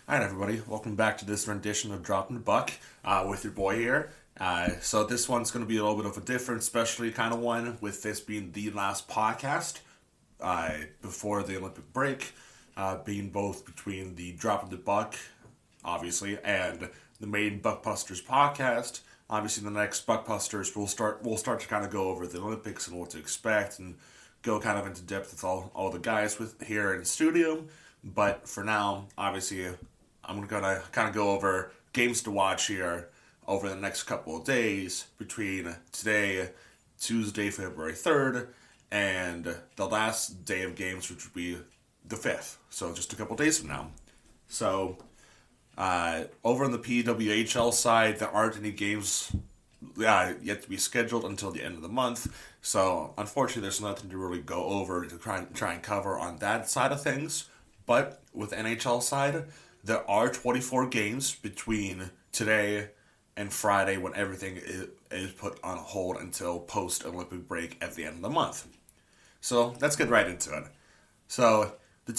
All right, everybody, welcome back to this rendition of Dropping the Buck with your boy here. So this one's going to be a little bit of a different, especially kind of one, with this being the last podcast before the Olympic break, being both between the Dropping the Buck, obviously, and the main Buckbusters podcast. Obviously, the next Buckbusters we'll start to kind of go over the Olympics and what to expect and go kind of into depth with all the guys with here in the studio. But for now, obviously, I'm going to kind of go over games to watch here over the next couple of days between today, Tuesday, February 3rd, and the last day of games, which would be the 5th. So just a couple of days from now. So over on the PWHL side, there aren't any games yet to be scheduled until the end of the month. So unfortunately, there's nothing to really go over to try and cover on that side of things. But with NHL side, there are 24 games between today and Friday when everything is put on hold until post-Olympic break at the end of the month. So let's get right into it. So the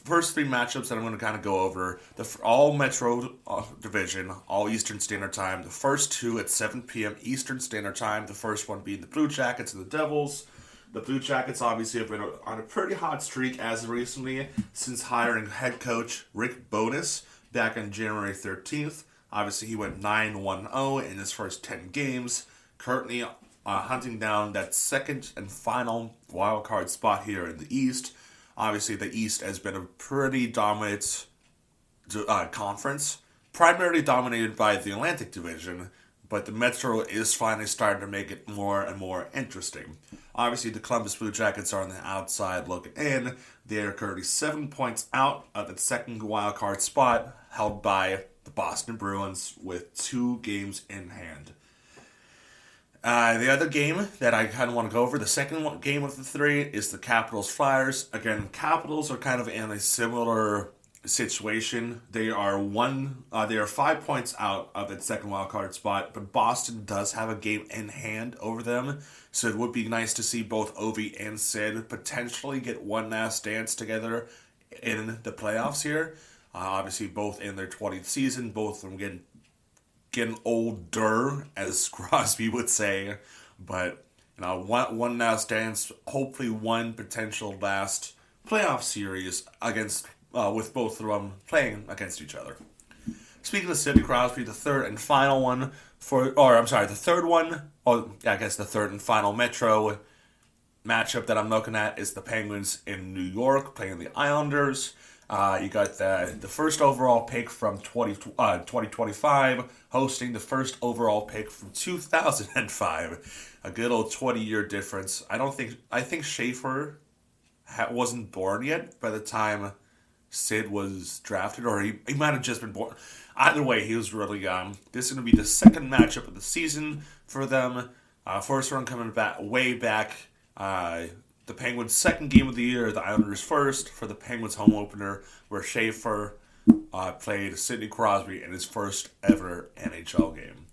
first three matchups that I'm going to kind of go over, all Metro Division, all Eastern Standard Time. The first two at 7 p.m. Eastern Standard Time. The first one being the Blue Jackets and the Devils. The Blue Jackets obviously have been on a pretty hot streak as of recently since hiring head coach Rick Bowness back on January 13th. Obviously, he went 9-1-0 in his first 10 games, currently hunting down that second and final wild card spot here in the East. Obviously, the East has been a pretty dominant conference, primarily dominated by the Atlantic Division, but the Metro is finally starting to make it more and more interesting. Obviously, the Columbus Blue Jackets are on the outside looking in. They are currently 7 points out of the second wild card spot, held by the Boston Bruins with 2 games in hand. The other game that I kind of want to go over, the second game of the three, is the Capitals Flyers. Again, Capitals are kind of in a similar situation. They are 5 points out of that second wild card spot, but Boston does have a game in hand over them. So it would be nice to see both Ovi and Sid potentially get one last dance together in the playoffs here. Obviously, both in their 20th season, both of them getting older, as Crosby would say. But one last dance, hopefully one potential last playoff series against with both of them playing against each other. Speaking of Sidney Crosby, the third and final one the third one, the third and final Metro matchup that I'm looking at is the Penguins in New York playing the Islanders. You got the first overall pick from 2025 hosting the first overall pick from 2005. A good old 20-year difference. I think Schaefer wasn't born yet by the time Sid was drafted, or he might have just been born. Either way, he was really young. This is going to be the second matchup of the season for them. First one coming back way back. The Penguins' second game of the year, the Islanders' first for the Penguins' home opener, where Schaefer played Sidney Crosby in his first ever NHL game.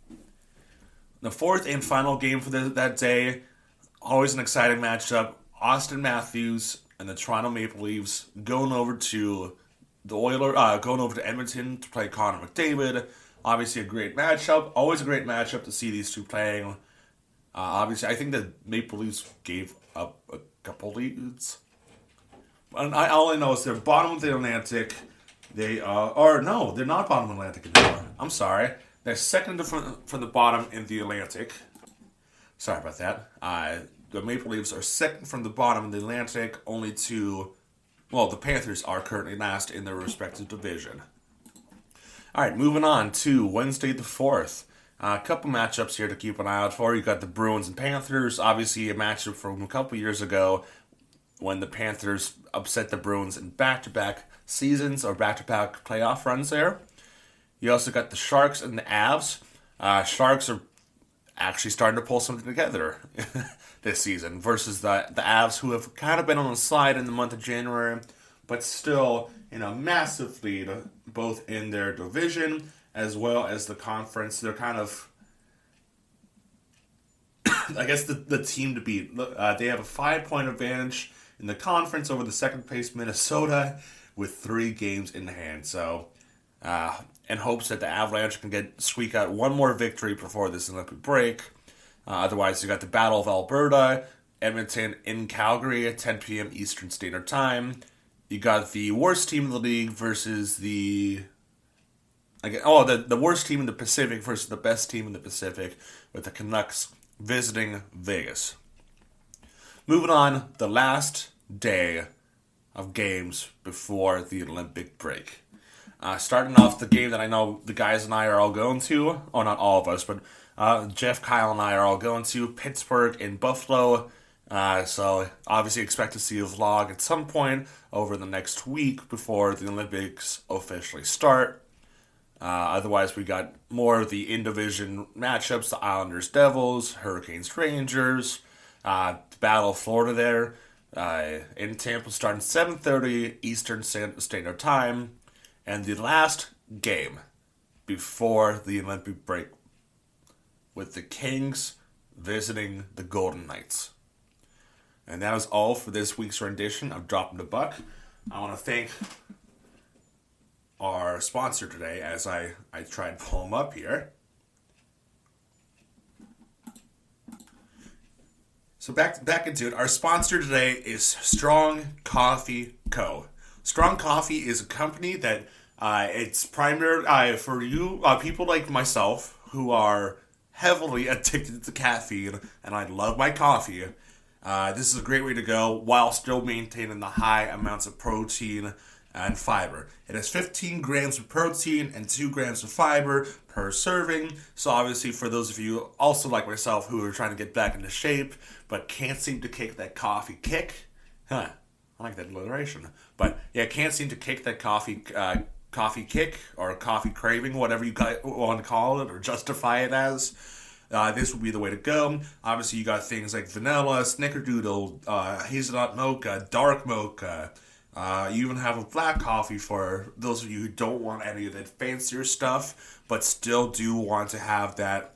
The fourth and final game for that day, always an exciting matchup. Austin Matthews and the Toronto Maple Leafs going over to Edmonton to play Connor McDavid. Obviously a great matchup. Always a great matchup to see these two playing. Obviously, I think the Maple Leafs gave up a couple leads. And all I know is they're bottom of the Atlantic. They're not bottom of the Atlantic anymore. I'm sorry. They're second from the bottom in the Atlantic. Sorry about that. The Maple Leafs are second from the bottom in the Atlantic, the Panthers are currently last in their respective division. All right, moving on to Wednesday the 4th. A couple matchups here to keep an eye out for. You got the Bruins and Panthers. Obviously, a matchup from a couple years ago when the Panthers upset the Bruins in back-to-back seasons or back-to-back playoff runs there. You also got the Sharks and the Avs. Sharks are actually starting to pull something together this season versus the Avs, who have kind of been on the slide in the month of January, but still in a massive lead, both in their division as well as the conference. They're kind of, I guess, the team to beat. They have a 5-point advantage in the conference over the second place Minnesota. with 3 games in hand. So, in hopes that the Avalanche can squeak out one more victory before this Olympic break. Otherwise, you got the Battle of Alberta, Edmonton in Calgary at 10 p.m. Eastern Standard Time. You got the worst team in the league versus the worst team in the Pacific versus the best team in the Pacific, with the Canucks visiting Vegas. Moving on, the last day of games before the Olympic break. Starting off the game that I know the guys and I are all going to, oh, not all of us, but Jeff, Kyle, and I are all going to, Pittsburgh and Buffalo. So obviously expect to see a vlog at some point over the next week before the Olympics officially start. Otherwise, we got more of the in-division matchups, the Islanders Devils, Hurricanes Rangers, Battle of Florida there. In Tampa starting 7:30 Eastern Standard Time. And the last game before the Olympic break, with the Kings visiting the Golden Knights. And that is all for this week's rendition of Dropping the Buck. I want to thank our sponsor today as I try and pull him up here. So back into it. Our sponsor today is Strong Coffee Co. Strong Coffee is a company that it's primary for you people like myself who are heavily addicted to caffeine, and I love my coffee. This is a great way to go while still maintaining the high amounts of protein and fiber. It has 15 grams of protein and 2 grams of fiber per serving. So obviously for those of you also like myself who are trying to get back into shape but can't seem to kick that coffee kick, I like that alliteration. But yeah, can't seem to kick that coffee kick or coffee craving, whatever you want to call it or justify it as. This would be the way to go. Obviously, you got things like vanilla, snickerdoodle, hazelnut mocha, dark mocha. You even have a black coffee for those of you who don't want any of that fancier stuff, but still do want to have that.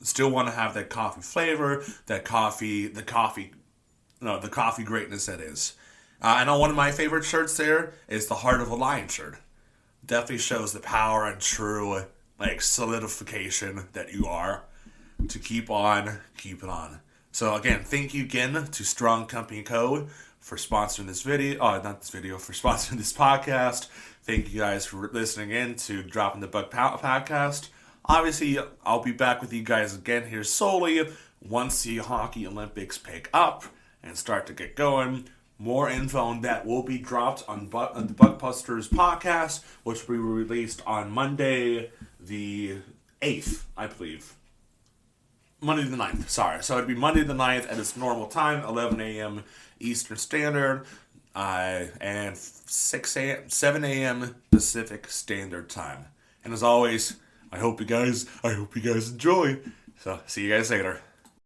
Still want to have that coffee flavor, the coffee greatness that is. I know one of my favorite shirts there is the Heart of a Lion shirt. Definitely shows the power and true solidification that you are to keep it on. So again, thank you again to Strong Company Co. for sponsoring this video. For sponsoring this podcast. Thank you guys for listening in to Dropping the Buck podcast. Obviously, I'll be back with you guys again here solely once the Hockey Olympics pick up and start to get going. More info on that will be dropped on the Buckbusters podcast, which will be released on Monday the 8th, I believe. Monday the 9th, sorry. So it'd be Monday the 9th at its normal time, 11 a.m. Eastern Standard, and 7 a.m. Pacific Standard Time. And as always, I hope you guys enjoy. So see you guys later.